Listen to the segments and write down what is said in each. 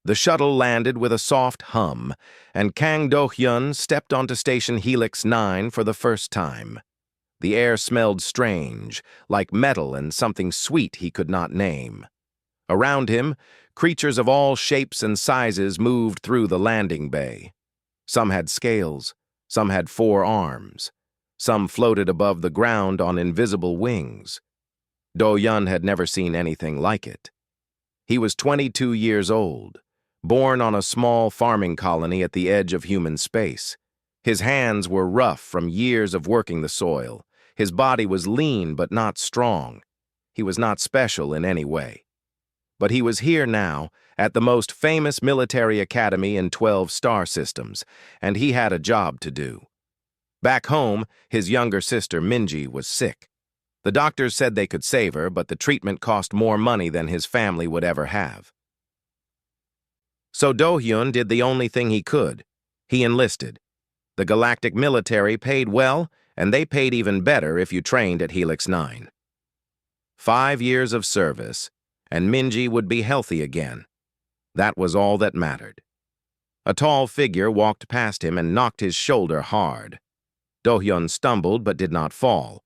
The shuttle landed with a soft hum, and Kang Do-hyun stepped onto Station Helix 9 for the first time. The air smelled strange, like metal and something sweet he could not name. Around him, creatures of all shapes and sizes moved through the landing bay. Some had scales, some had 4 arms. Some floated above the ground on invisible wings. Do-hyun had never seen anything like it. He was 22 years old, born on a small farming colony at the edge of human space. His hands were rough from years of working the soil. His body was lean but not strong. He was not special in any way. But he was here now, at the most famous military academy in 12 star systems, and he had a job to do. Back home, his younger sister Minji was sick. The doctors said they could save her, but the treatment cost more money than his family would ever have. So Do-hyun did the only thing he could. He enlisted. The galactic military paid well, and they paid even better if you trained at Helix 9. 5 years of service, and Minji would be healthy again. That was all that mattered. A tall figure walked past him and knocked his shoulder hard. Do-hyun stumbled but did not fall.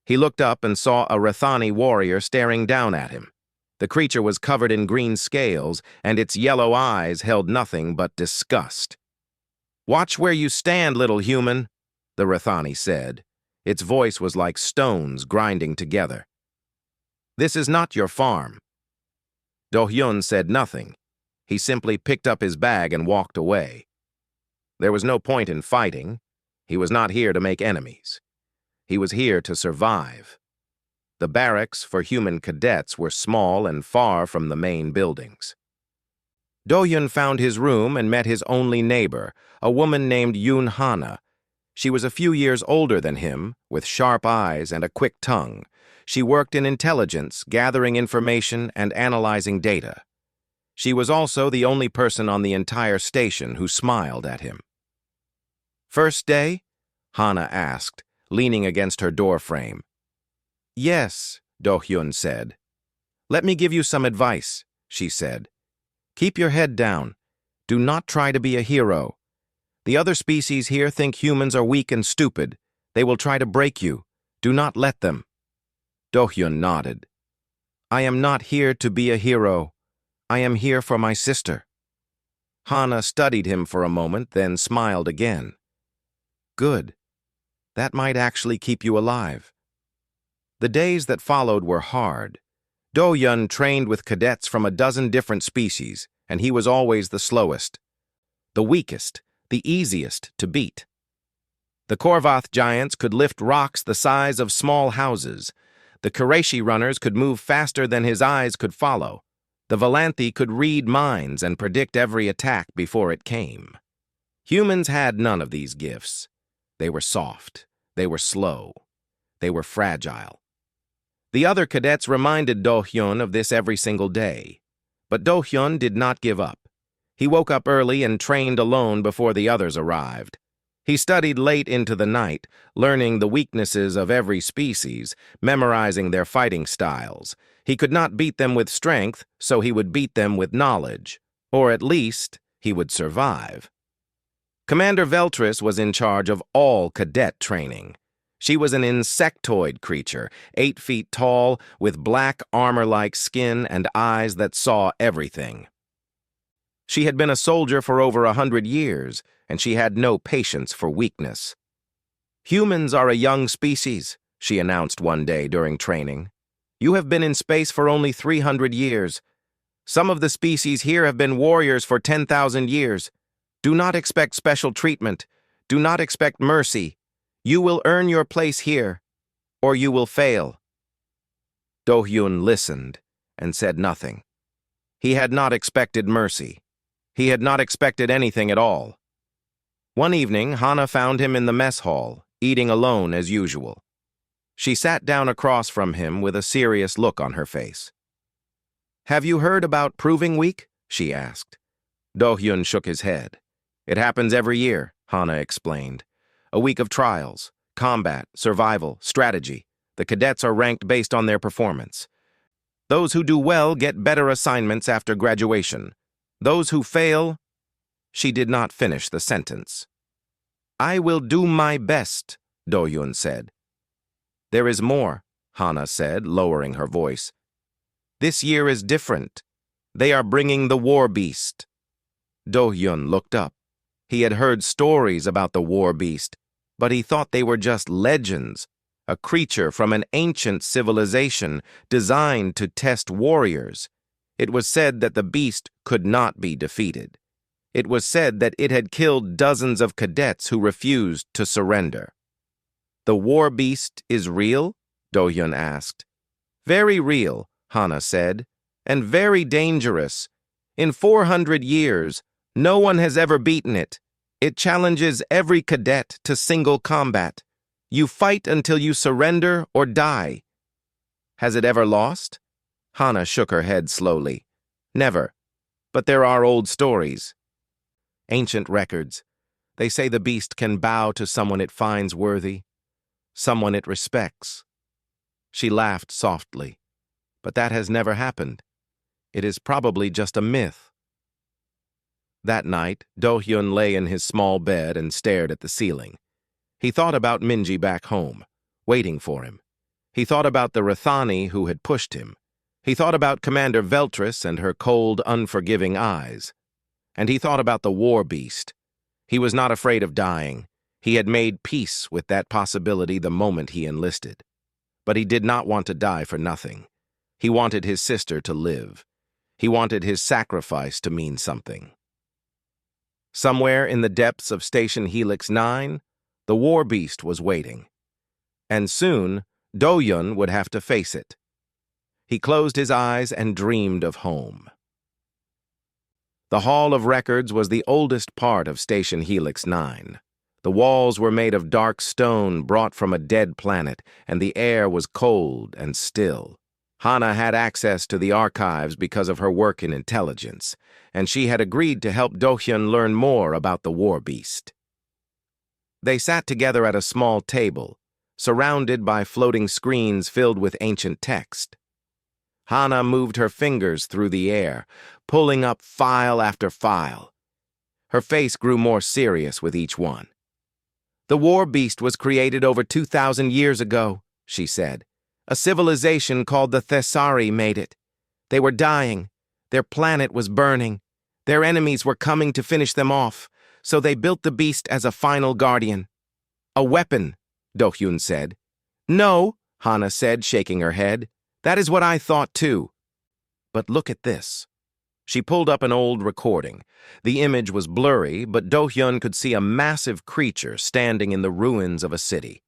He looked up and saw a Rathani warrior staring down at him. The creature was covered in green scales, and its yellow eyes held nothing but disgust. "Watch where you stand, little human," the Rathani said. Its voice was like stones grinding together. "This is not your farm." Do-hyun said nothing. He simply picked up his bag and walked away. There was no point in fighting. He was not here to make enemies. He was here to survive. The barracks for human cadets were small and far from the main buildings. Do-hyun found his room and met his only neighbor, a woman named Yoon Hana. She was a few years older than him, with sharp eyes and a quick tongue. She worked in intelligence, gathering information and analyzing data. She was also the only person on the entire station who smiled at him. "First day?" Hana asked, leaning against her doorframe. "Yes," Do-hyun said. "Let me give you some advice," she said. "Keep your head down. Do not try to be a hero. The other species here think humans are weak and stupid. They will try to break you. Do not let them." Do-hyun nodded. "I am not here to be a hero. I am here for my sister." Hana studied him for a moment, then smiled again. "Good. That might actually keep you alive." The days that followed were hard. Do-hyun trained with cadets from a dozen different species, and he was always the slowest, the weakest, the easiest to beat. The Korvath giants could lift rocks the size of small houses. The Qureshi runners could move faster than his eyes could follow. The Valanthi could read minds and predict every attack before it came. Humans had none of these gifts. They were soft. They were slow. They were fragile. The other cadets reminded Do-hyun of this every single day. But Do-hyun did not give up. He woke up early and trained alone before the others arrived. He studied late into the night, learning the weaknesses of every species, memorizing their fighting styles. He could not beat them with strength, so he would beat them with knowledge. Or at least, he would survive. Commander Veltris was in charge of all cadet training. She was an insectoid creature, 8 feet tall, with black armor-like skin and eyes that saw everything. She had been a soldier for over 100 years, and she had no patience for weakness. "Humans are a young species," she announced one day during training. "You have been in space for only 300 years. Some of the species here have been warriors for 10,000 years. Do not expect special treatment. Do not expect mercy. You will earn your place here, or you will fail." Do-hyun listened and said nothing. He had not expected mercy. He had not expected anything at all. One evening, Hana found him in the mess hall, eating alone as usual. She sat down across from him with a serious look on her face. "Have you heard about Proving Week?" she asked. Do-hyun shook his head. "It happens every year," Hana explained. "A week of trials, combat, survival, strategy. The cadets are ranked based on their performance. Those who do well get better assignments after graduation. Those who fail, she did not finish the sentence. I will do my best, Do-hyun said. There is more, Hana said, lowering her voice. This year is different. They are bringing the war beast. Do-hyun looked up. He had heard stories about the war beast, but he thought they were just legends, a creature from an ancient civilization designed to test warriors. It was said that the beast could not be defeated. It was said that it had killed dozens of cadets who refused to surrender. The war beast is real? Do-hyun asked. Very real, Hana said, and very dangerous. In 400 years, no one has ever beaten it. It challenges every cadet to single combat. You fight until you surrender or die. Has it ever lost? Hana shook her head slowly. Never. But there are old stories. Ancient records. They say the beast can bow to someone it finds worthy, someone it respects. She laughed softly. But that has never happened. It is probably just a myth. That night, Do-hyun lay in his small bed and stared at the ceiling. He thought about Minji back home, waiting for him. He thought about the Rathani who had pushed him. He thought about Commander Veltris and her cold, unforgiving eyes. And he thought about the war beast. He was not afraid of dying. He had made peace with that possibility the moment he enlisted. But he did not want to die for nothing. He wanted his sister to live. He wanted his sacrifice to mean something. Somewhere in the depths of Station Helix 9, the war beast was waiting. And soon, Do-hyun would have to face it. He closed his eyes and dreamed of home. The Hall of Records was the oldest part of Station Helix 9. The walls were made of dark stone brought from a dead planet, and the air was cold and still. Hana had access to the archives because of her work in intelligence, and she had agreed to help Do-hyun learn more about the war beast. They sat together at a small table, surrounded by floating screens filled with ancient text. Hana moved her fingers through the air, pulling up file after file. Her face grew more serious with each one. The war beast was created over 2,000 years ago, she said. A civilization called the Thessari made it. They were dying. Their planet was burning. Their enemies were coming to finish them off, so they built the beast as a final guardian. A weapon, Do-hyun said. No, Hana said, shaking her head. That is what I thought too. But look at this. She pulled up an old recording. The image was blurry, but Do-hyun could see a massive creature standing in the ruins of a city.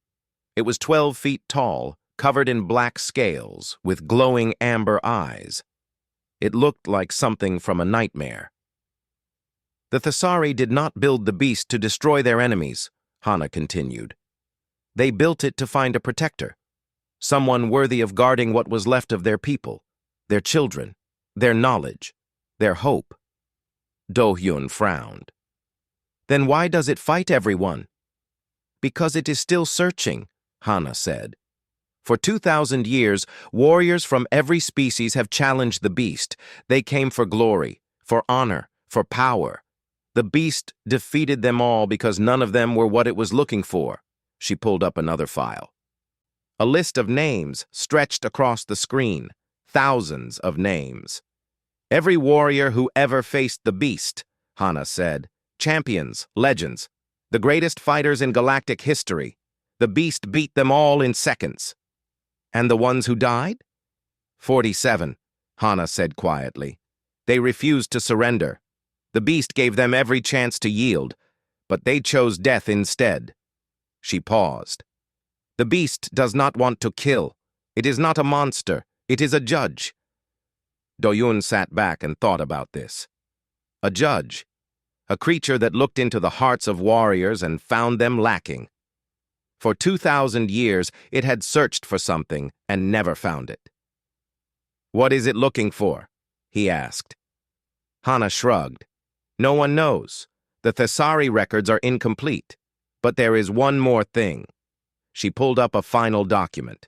It was 12 feet tall, covered in black scales, with glowing amber eyes. It looked like something from a nightmare. The Thessari did not build the beast to destroy their enemies, Hana continued. They built it to find a protector, someone worthy of guarding what was left of their people, their children, their knowledge, their hope. Do-hyun frowned. Then why does it fight everyone? Because it is still searching, Hana said. For 2,000 years, warriors from every species have challenged the beast. They came for glory, for honor, for power. The beast defeated them all because none of them were what it was looking for. She pulled up another file. A list of names stretched across the screen, thousands of names. Every warrior who ever faced the beast, Hana said. Champions, legends, the greatest fighters in galactic history. The beast beat them all in seconds. And the ones who died? 47, Hana said quietly. They refused to surrender. The beast gave them every chance to yield, but they chose death instead. She paused. The beast does not want to kill. It is not a monster. It is a judge. Do-hyun sat back and thought about this. A judge. A creature that looked into the hearts of warriors and found them lacking. For 2,000 years, it had searched for something and never found it. What is it looking for? He asked. Hana shrugged. No one knows. The Thessari records are incomplete. But there is one more thing. She pulled up a final document.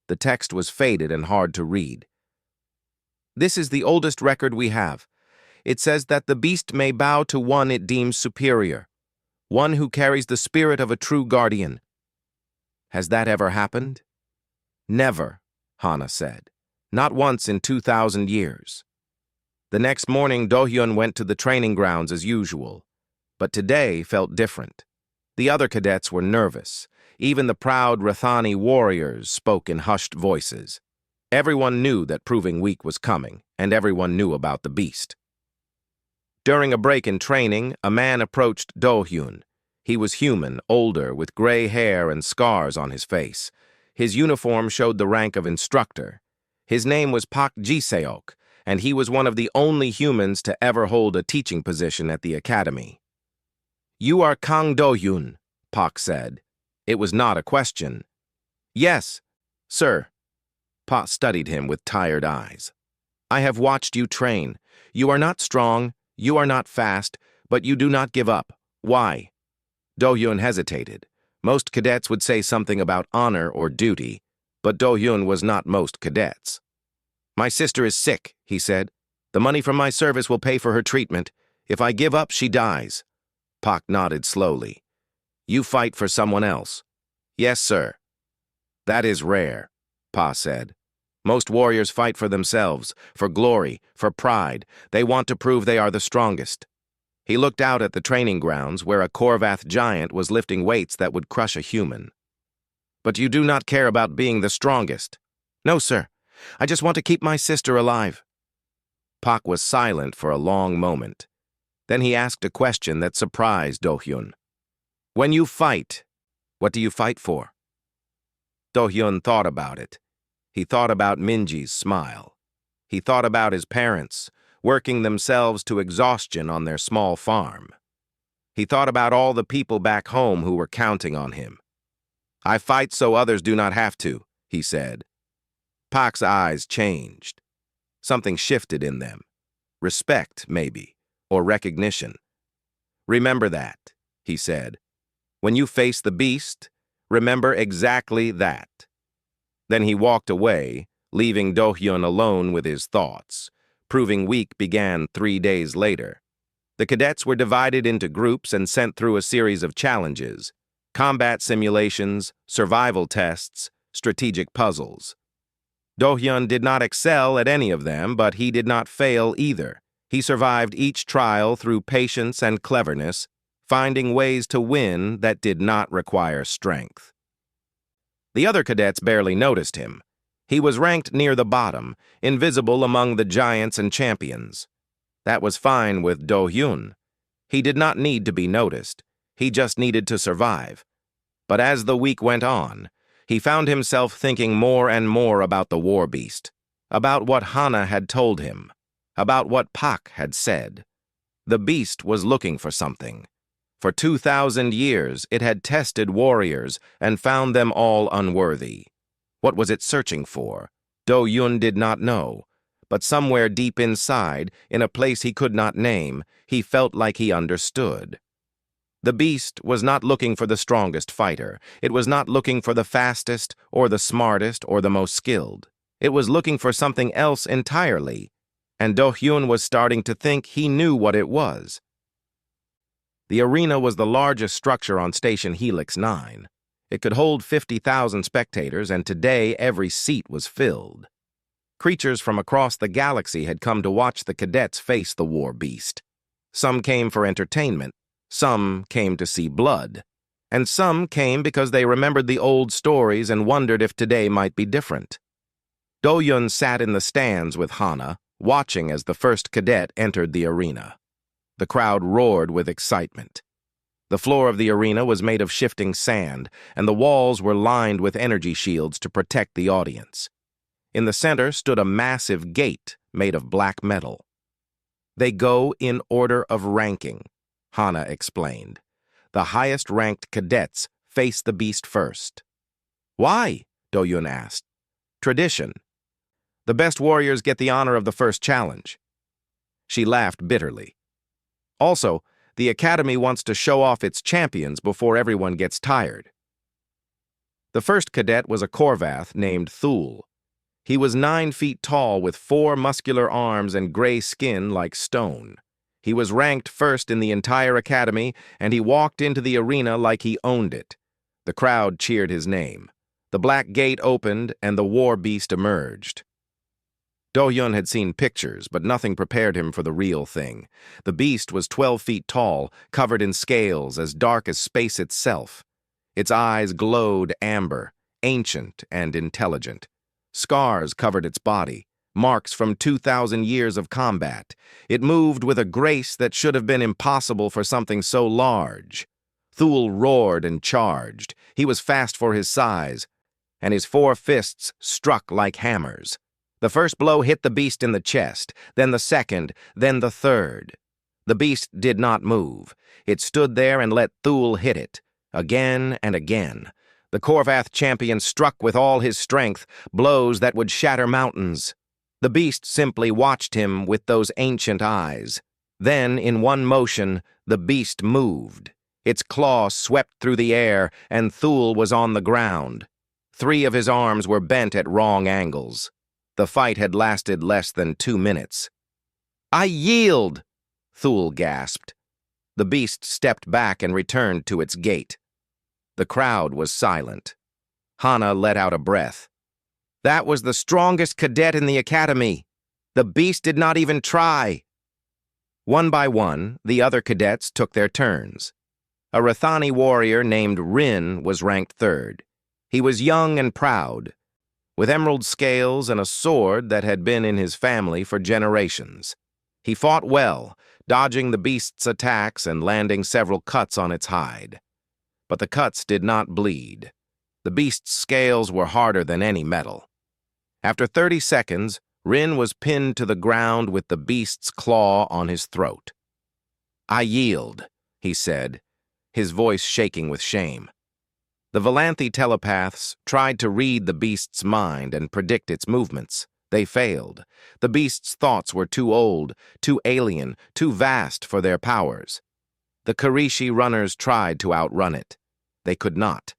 The text was faded and hard to read. This is the oldest record we have. It says that the beast may bow to one it deems superior, one who carries the spirit of a true guardian. Has that ever happened? Never, Hana said. Not once in 2,000 years. The next morning, Do-hyun went to the training grounds as usual, but today felt different. The other cadets were nervous. Even the proud Rathani warriors spoke in hushed voices. Everyone knew that proving weak was coming, and everyone knew about the beast. During a break in training, a man approached Do-hyun. He was human, older, with gray hair and scars on his face. His uniform showed the rank of instructor. His name was Pak Ji-seok, and he was one of the only humans to ever hold a teaching position at the academy. "You are Kang Do-hyun," Pak said. It was not a question. "Yes, sir." Pak studied him with tired eyes. "I have watched you train. You are not strong, you are not fast, but you do not give up. Why?" Do-hyun hesitated. Most cadets would say something about honor or duty, but Do-hyun was not most cadets. "My sister is sick," he said. "The money from my service will pay for her treatment. If I give up, she dies." Pak nodded slowly. "You fight for someone else." "Yes, sir." "That is rare," Pa said. "Most warriors fight for themselves, for glory, for pride. They want to prove they are the strongest." He looked out at the training grounds where a Korvath giant was lifting weights that would crush a human. "But you do not care about being the strongest." "No, sir. I just want to keep my sister alive." Pak was silent for a long moment. Then he asked a question that surprised Do-hyun. "When you fight, what do you fight for?" Do-hyun thought about it. He thought about Minji's smile. He thought about his parents, working themselves to exhaustion on their small farm. He thought about all the people back home who were counting on him. "I fight so others do not have to," he said. Pak's eyes changed. Something shifted in them. Respect, maybe, or recognition. "Remember that," he said. "When you face the beast, remember exactly that." Then he walked away, leaving Do-hyun alone with his thoughts. Proving weak began 3 days later. The cadets were divided into groups and sent through a series of challenges: combat simulations, survival tests, strategic puzzles. Do-hyun did not excel at any of them, but he did not fail either. He survived each trial through patience and cleverness, finding ways to win that did not require strength. The other cadets barely noticed him. He was ranked near the bottom, invisible among the giants and champions. That was fine with Do-hyun. He did not need to be noticed. He just needed to survive. But as the week went on, he found himself thinking more and more about the war beast, about what Hana had told him, about what Pak had said. The beast was looking for something. For 2,000 years, it had tested warriors and found them all unworthy. What was it searching for? Do-hyun did not know, but somewhere deep inside, in a place he could not name, he felt like he understood. The beast was not looking for the strongest fighter. It was not looking for the fastest, or the smartest, or the most skilled. It was looking for something else entirely, and Do-hyun was starting to think he knew what it was. The arena was the largest structure on Station Helix 9. It could hold 50,000 spectators, and today every seat was filled. Creatures from across the galaxy had come to watch the cadets face the war beast. Some came for entertainment. Some came to see blood, and some came because they remembered the old stories and wondered if today might be different. Do-hyun sat in the stands with Hana, watching as the first cadet entered the arena. The crowd roared with excitement. The floor of the arena was made of shifting sand, and the walls were lined with energy shields to protect the audience. In the center stood a massive gate made of black metal. "They go in order of ranking," Hana explained. "The highest-ranked cadets face the beast first." "Why?" Do-hyun asked. "Tradition. The best warriors get the honor of the first challenge." She laughed bitterly. "Also, the Academy wants to show off its champions before everyone gets tired." The first cadet was a Korvath named Thule. He was 9 feet tall with 4 muscular arms and gray skin like stone. He was ranked first in the entire academy, and he walked into the arena like he owned it. The crowd cheered his name. The black gate opened, and the war beast emerged. Do-hyun had seen pictures, but nothing prepared him for the real thing. The beast was 12 feet tall, covered in scales as dark as space itself. Its eyes glowed amber, ancient and intelligent. Scars covered its body, marks from 2,000 years of combat. It moved with a grace that should have been impossible for something so large. Thule roared and charged. He was fast for his size, and his 4 fists struck like hammers. The first blow hit the beast in the chest, then the second, then the third. The beast did not move. It stood there and let Thule hit it, again and again. The Korvath champion struck with all his strength, blows that would shatter mountains. The beast simply watched him with those ancient eyes. Then, in one motion, the beast moved. Its claw swept through the air, and Thule was on the ground. 3 of his arms were bent at wrong angles. The fight had lasted less than 2 minutes. "I yield!" Thule gasped. The beast stepped back and returned to its gate. The crowd was silent. Hana let out a breath. That was the strongest cadet in the academy. The beast did not even try. One by one, the other cadets took their turns. A Rathani warrior named Rin was ranked 3rd. He was young and proud, with emerald scales and a sword that had been in his family for generations. He fought well, dodging the beast's attacks and landing several cuts on its hide. But the cuts did not bleed. The beast's scales were harder than any metal. After 30 seconds, Rin was pinned to the ground with the beast's claw on his throat. "I yield," he said, his voice shaking with shame. The Valanthi telepaths tried to read the beast's mind and predict its movements. They failed. The beast's thoughts were too old, too alien, too vast for their powers. The Karishi runners tried to outrun it. They could not.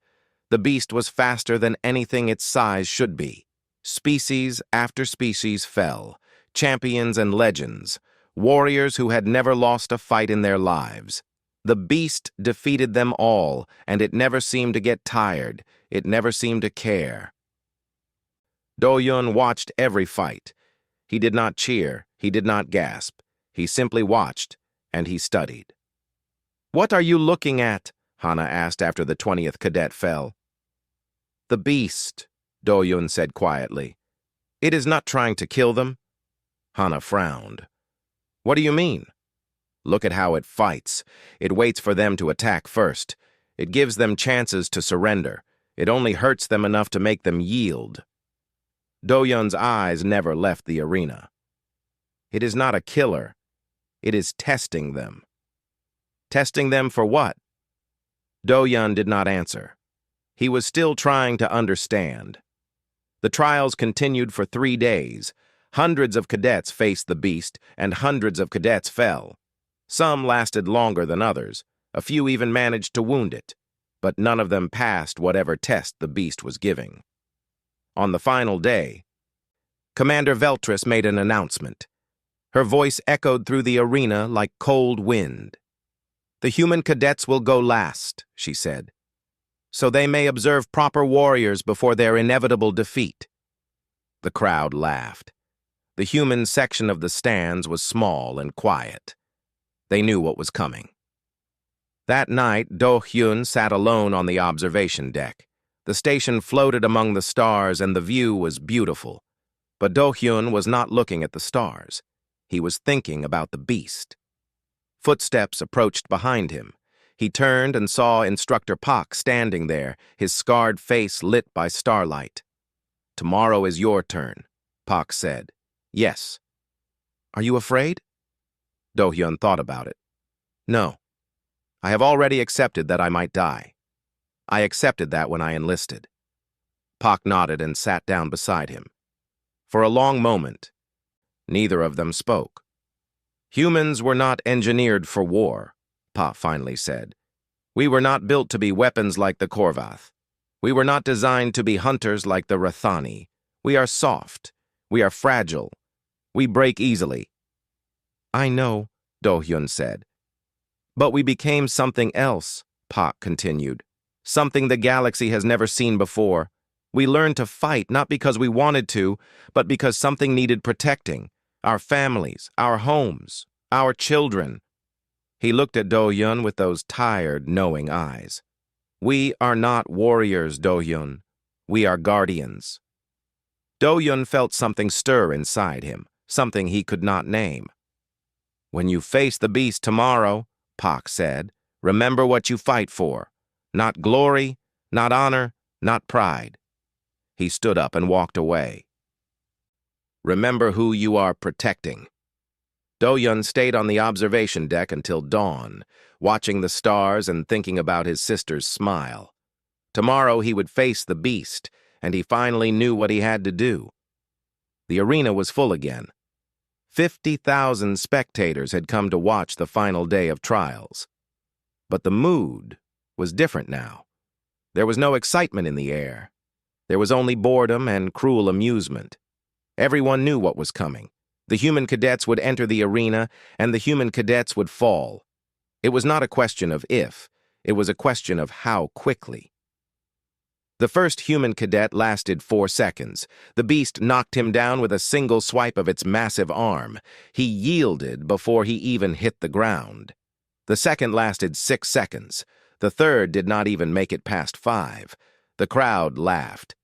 The beast was faster than anything its size should be. Species after species fell, champions and legends, warriors who had never lost a fight in their lives. The beast defeated them all, and it never seemed to get tired. It never seemed to care. Do-hyun watched every fight. He did not cheer. He did not gasp. He simply watched, and he studied. "What are you looking at?" Hana asked after the 20th cadet fell. "The beast," Do-hyun said quietly. "It is not trying to kill them." Hana frowned. "What do you mean?" "Look at how it fights. It waits for them to attack first. It gives them chances to surrender. It only hurts them enough to make them yield." Do-hyun's eyes never left the arena. "It is not a killer. It is testing them." "Testing them for what?" Do-hyun did not answer. He was still trying to understand. The trials continued for 3 days. Hundreds of cadets faced the beast, and hundreds of cadets fell. Some lasted longer than others. A few even managed to wound it. But none of them passed whatever test the beast was giving. On the final day, Commander Veltris made an announcement. Her voice echoed through the arena like cold wind. "The human cadets will go last," she said, "so they may observe proper warriors before their inevitable defeat." The crowd laughed. The human section of the stands was small and quiet. They knew what was coming. That night, Do-hyun sat alone on the observation deck. The station floated among the stars and the view was beautiful. But Do-hyun was not looking at the stars. He was thinking about the beast. Footsteps approached behind him. He turned and saw Instructor Pak standing there, his scarred face lit by starlight. "Tomorrow is your turn," Pak said. "Yes." "Are you afraid?" Do-hyun thought about it. "No. I have already accepted that I might die. I accepted that when I enlisted." Pak nodded and sat down beside him. For a long moment, neither of them spoke. "Humans were not engineered for war," Pak finally said. "We were not built to be weapons like the Korvath. We were not designed to be hunters like the Rathani. We are soft. We are fragile. We break easily. I know, Do-hyun said. But we became something else, Pak continued. Something the galaxy has never seen before. We learned to fight not because we wanted to, but because something needed protecting. Our families, our homes, our children. He looked at Do-hyun with those tired, knowing eyes. We are not warriors, Do-hyun. We are guardians. Do-hyun felt something stir inside him, something he could not name. When you face the beast tomorrow, Pak said, remember what you fight for. Not glory, not honor, not pride. He stood up and walked away. Remember who you are protecting. Do-hyun stayed on the observation deck until dawn, watching the stars and thinking about his sister's smile. Tomorrow he would face the beast, and he finally knew what he had to do. The arena was full again. 50,000 spectators had come to watch the final day of trials. But the mood was different now. There was no excitement in the air. There was only boredom and cruel amusement. Everyone knew what was coming. The human cadets would enter the arena, and the human cadets would fall. It was not a question of if, it was a question of how quickly. The first human cadet lasted 4 seconds. The beast knocked him down with a single swipe of its massive arm. He yielded before he even hit the ground. The second lasted 6 seconds. The third did not even make it past 5. The crowd laughed.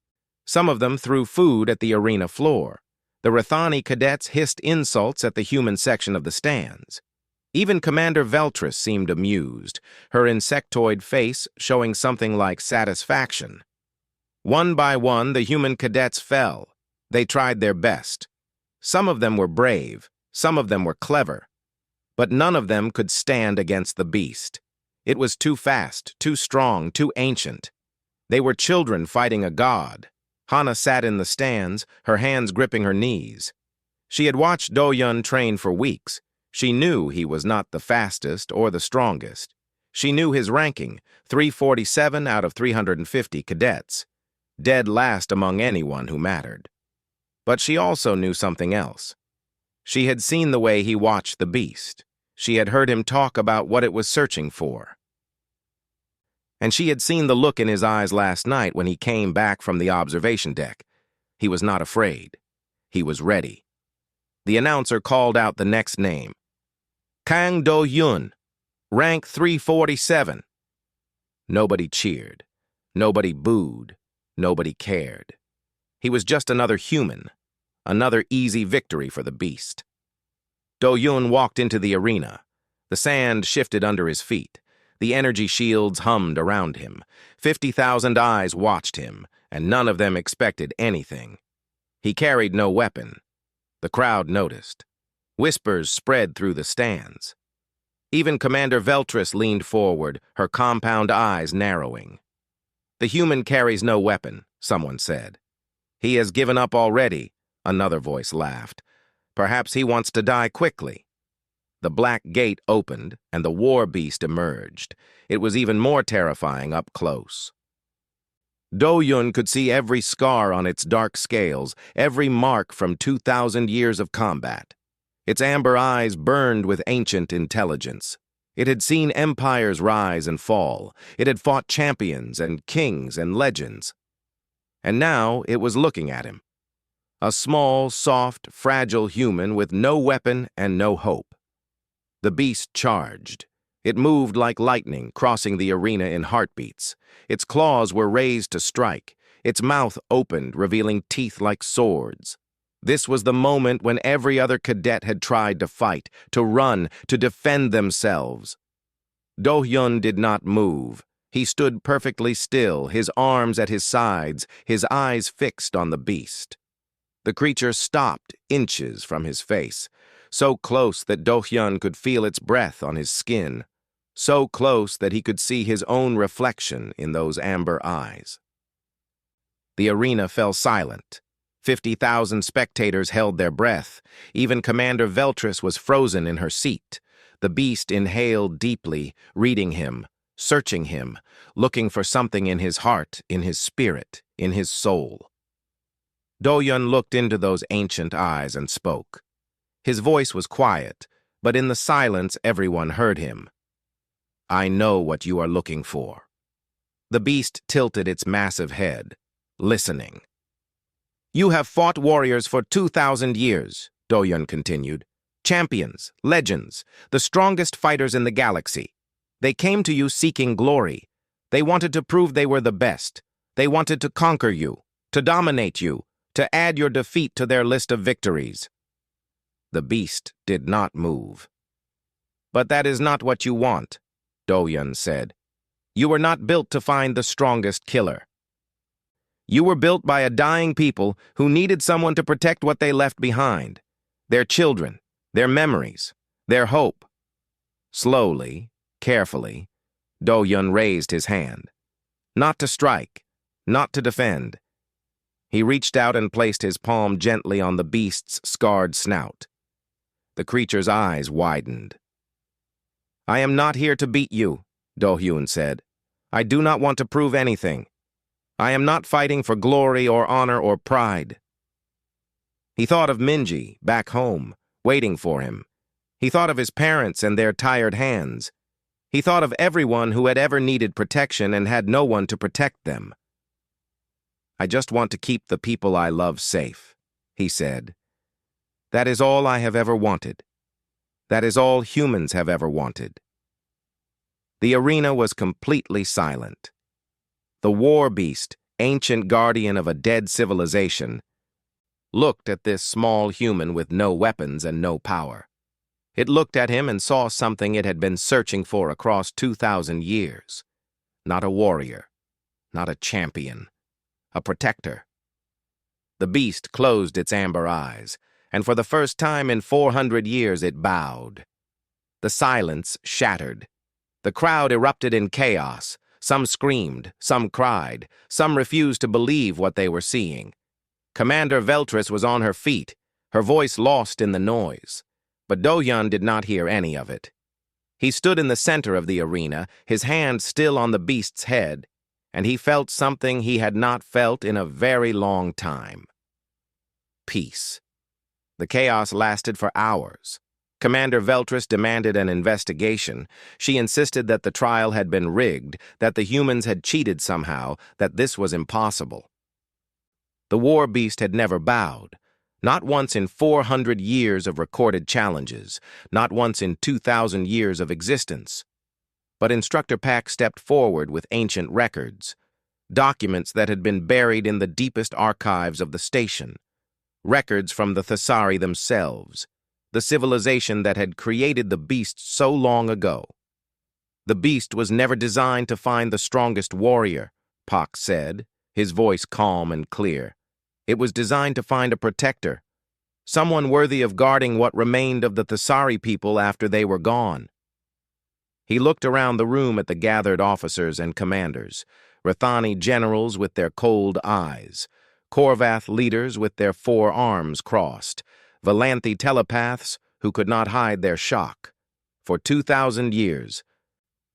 Some of them threw food at the arena floor. The Rathani cadets hissed insults at the human section of the stands. Even Commander Veltris seemed amused, her insectoid face showing something like satisfaction. One by one, the human cadets fell. They tried their best. Some of them were brave, some of them were clever. But none of them could stand against the beast. It was too fast, too strong, too ancient. They were children fighting a god. Hana sat in the stands, her hands gripping her knees. She had watched Do-hyun train for weeks. She knew he was not the fastest or the strongest. She knew his ranking, 347 out of 350 cadets. Dead last among anyone who mattered. But she also knew something else. She had seen the way he watched the beast. She had heard him talk about what it was searching for. And she had seen the look in his eyes last night when he came back from the observation deck. He was not afraid. He was ready. The announcer called out the next name. Kang Do-hyun, rank 347. Nobody cheered. Nobody booed. Nobody cared. He was just another human, another easy victory for the beast. Do-hyun walked into the arena. The sand shifted under his feet. The energy shields hummed around him. 50,000 eyes watched him, and none of them expected anything. He carried no weapon. The crowd noticed. Whispers spread through the stands. Even Commander Veltris leaned forward, her compound eyes narrowing. The human carries no weapon, someone said. He has given up already, another voice laughed. Perhaps he wants to die quickly. The black gate opened, and the war beast emerged. It was even more terrifying up close. Do-hyun could see every scar on its dark scales, every mark from 2,000 years of combat. Its amber eyes burned with ancient intelligence. It had seen empires rise and fall. It had fought champions and kings and legends. And now it was looking at him. A small, soft, fragile human with no weapon and no hope. The beast charged. It moved like lightning, crossing the arena in heartbeats. Its claws were raised to strike. Its mouth opened, revealing teeth like swords. This was the moment when every other cadet had tried to fight, to run, to defend themselves. Do-hyun did not move. He stood perfectly still, his arms at his sides, his eyes fixed on the beast. The creature stopped inches from his face, so close that Do-hyun could feel its breath on his skin, so close that he could see his own reflection in those amber eyes. The arena fell silent. 50,000 spectators held their breath. Even Commander Veltris was frozen in her seat. The beast inhaled deeply, reading him, searching him, looking for something in his heart, in his spirit, in his soul. Do-yun looked into those ancient eyes and spoke. His voice was quiet, but in the silence everyone heard him. I know what you are looking for. The beast tilted its massive head, listening. You have fought warriors for 2,000 years, Do-yun continued. Champions, legends, the strongest fighters in the galaxy. They came to you seeking glory. They wanted to prove they were the best. They wanted to conquer you, to dominate you, to add your defeat to their list of victories. The beast did not move. But that is not what you want, Do-yun said. You were not built to find the strongest killer. You were built by a dying people who needed someone to protect what they left behind. Their children, their memories, their hope. Slowly, carefully, Do-yun raised his hand. Not to strike, not to defend. He reached out and placed his palm gently on the beast's scarred snout. The creature's eyes widened. I am not here to beat you, Do-yun said. I do not want to prove anything. I am not fighting for glory or honor or pride. He thought of Minji, back home, waiting for him. He thought of his parents and their tired hands. He thought of everyone who had ever needed protection and had no one to protect them. I just want to keep the people I love safe, he said. That is all I have ever wanted. That is all humans have ever wanted. The arena was completely silent. The war beast, ancient guardian of a dead civilization, looked at this small human with no weapons and no power. It looked at him and saw something it had been searching for across 2,000 years. Not a warrior, not a champion, a protector. The beast closed its amber eyes, and for the first time in 400 years it bowed. The silence shattered. The crowd erupted in chaos. Some screamed, some cried, some refused to believe what they were seeing. Commander Veltris was on her feet, her voice lost in the noise. But Do-yun did not hear any of it. He stood in the center of the arena, his hand still on the beast's head, and he felt something he had not felt in a very long time. Peace. The chaos lasted for hours. Commander Veltris demanded an investigation. She insisted that the trial had been rigged, that the humans had cheated somehow, that this was impossible. The war beast had never bowed. Not once in 400 years of recorded challenges, not once in 2,000 years of existence. But Instructor Pack stepped forward with ancient records, documents that had been buried in the deepest archives of the station, records from the Thesari themselves, the civilization that had created the beast so long ago. The beast was never designed to find the strongest warrior, Pac said, his voice calm and clear. It was designed to find a protector, someone worthy of guarding what remained of the Thesari people after they were gone. He looked around the room at the gathered officers and commanders, Rathani generals with their cold eyes, Korvath leaders with their 4 arms crossed, Valanthi telepaths who could not hide their shock. For 2,000 years,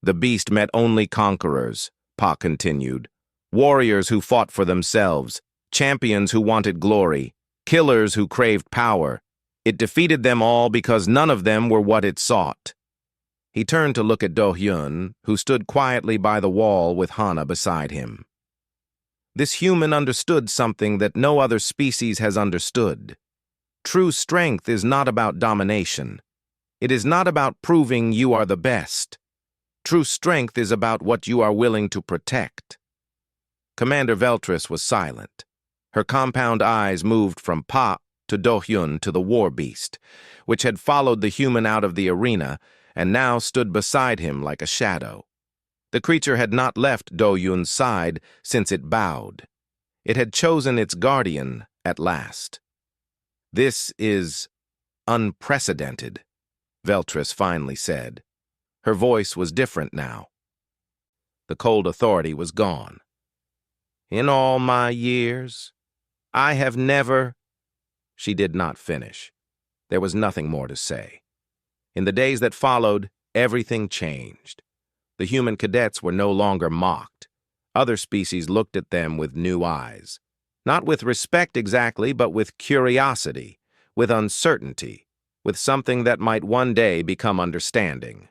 the beast met only conquerors, Pa continued, warriors who fought for themselves, champions who wanted glory, killers who craved power. It defeated them all because none of them were what it sought. He turned to look at Do-hyun, who stood quietly by the wall with Hana beside him. This human understood something that no other species has understood. True strength is not about domination. It is not about proving you are the best. True strength is about what you are willing to protect. Commander Veltris was silent. Her compound eyes moved from Pa to Do-hyun to the war beast, which had followed the human out of the arena and now stood beside him like a shadow. The creature had not left Do-hyun's side since it bowed. It had chosen its guardian at last. This is unprecedented, Veltris finally said. Her voice was different now. The cold authority was gone. In all my years, I have never... She did not finish. There was nothing more to say. In the days that followed, everything changed. The human cadets were no longer mocked. Other species looked at them with new eyes. Not with respect exactly, but with curiosity, with uncertainty, with something that might one day become understanding.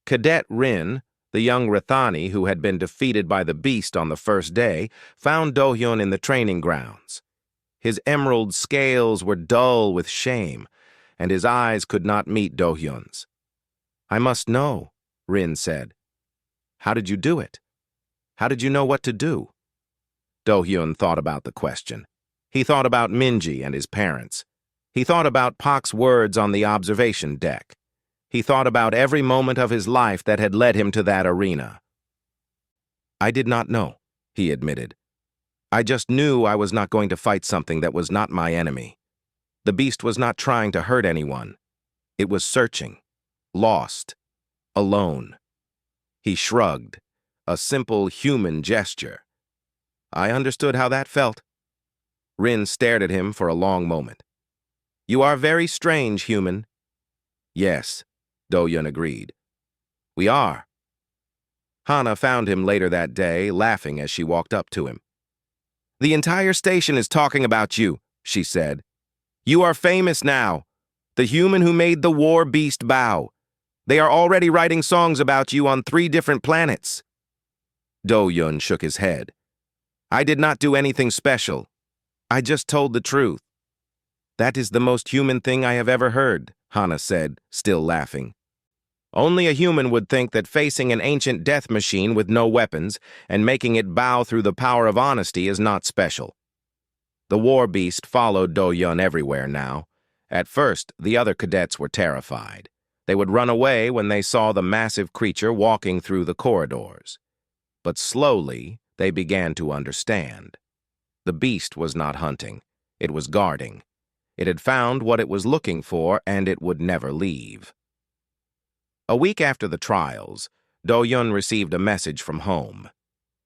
Cadet Rin, the young Rathani who had been defeated by the beast on the first day, found Do-hyun in the training grounds. His emerald scales were dull with shame, and his eyes could not meet Do-hyun's. "I must know," Rin said. "How did you do it? How did you know what to do?" Do-hyun thought about the question. He thought about Minji and his parents. He thought about Pak's words on the observation deck. He thought about every moment of his life that had led him to that arena. "I did not know," he admitted. "I just knew I was not going to fight something that was not my enemy. The beast was not trying to hurt anyone. It was searching, lost, alone." He shrugged, a simple human gesture. "I understood how that felt." Rin stared at him for a long moment. "You are very strange, human." "Yes," Do-hyun agreed. "We are." Hana found him later that day, laughing as she walked up to him. "The entire station is talking about you," she said. "You are famous now. The human who made the war beast bow. They are already writing songs about you on 3 different planets." Do-hyun shook his head. "I did not do anything special. I just told the truth." "That is the most human thing I have ever heard," Hana said, still laughing. "Only a human would think that facing an ancient death machine with no weapons and making it bow through the power of honesty is not special." The war beast followed Do-hyun everywhere now. At first, the other cadets were terrified. They would run away when they saw the massive creature walking through the corridors. But slowly, they began to understand. The beast was not hunting. It was guarding. It had found what it was looking for, and it would never leave. A week after the trials, Do-hyun received a message from home.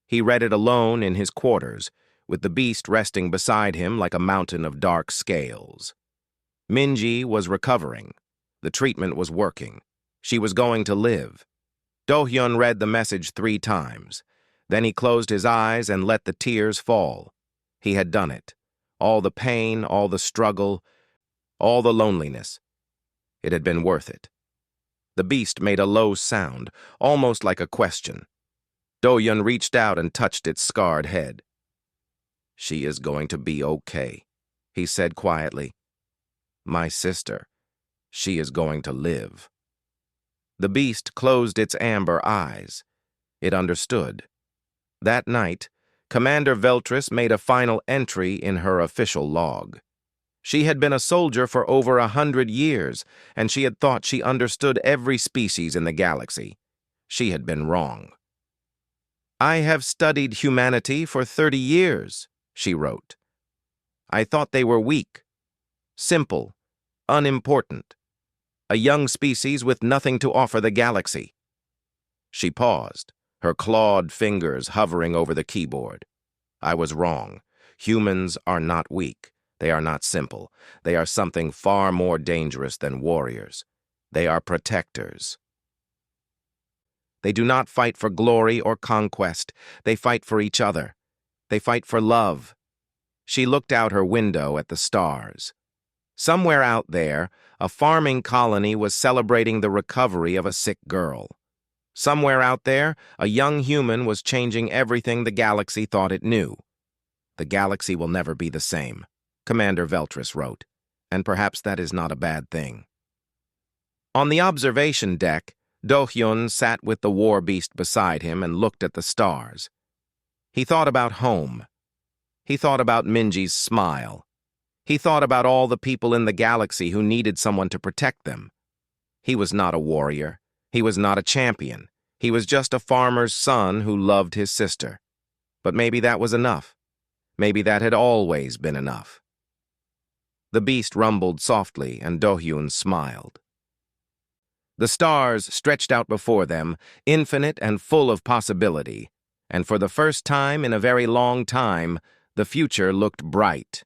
He read it alone in his quarters, with the beast resting beside him like a mountain of dark scales. Minji was recovering. The treatment was working. She was going to live. Do-hyun read the message 3 times. Then he closed his eyes and let the tears fall. He had done it. All the pain, all the struggle, all the loneliness. It had been worth it. The beast made a low sound, almost like a question. Do-hyun reached out and touched its scarred head. "She is going to be okay," he said quietly. "My sister, she is going to live." The beast closed its amber eyes. It understood. That night, Commander Veltris made a final entry in her official log. She had been a soldier for over 100 years, and she had thought she understood every species in the galaxy. She had been wrong. "I have studied humanity for 30 years, she wrote. "I thought they were weak, simple, unimportant, a young species with nothing to offer the galaxy." She paused, her clawed fingers hovering over the keyboard. "I was wrong. Humans are not weak. They are not simple. They are something far more dangerous than warriors. They are protectors. They do not fight for glory or conquest. They fight for each other. They fight for love." She looked out her window at the stars. Somewhere out there, a farming colony was celebrating the recovery of a sick girl. Somewhere out there, a young human was changing everything the galaxy thought it knew. "The galaxy will never be the same," Commander Veltris wrote, and perhaps that is not a bad thing. On the observation deck, Do-hyun sat with the war beast beside him and looked at the stars. He thought about home. He thought about Minji's smile. He thought about all the people in the galaxy who needed someone to protect them. He was not a warrior. He was not a champion. He was just a farmer's son who loved his sister. But maybe that was enough. Maybe that had always been enough. The beast rumbled softly, and Do-hyun smiled. The stars stretched out before them, infinite and full of possibility, and for the first time in a very long time, the future looked bright.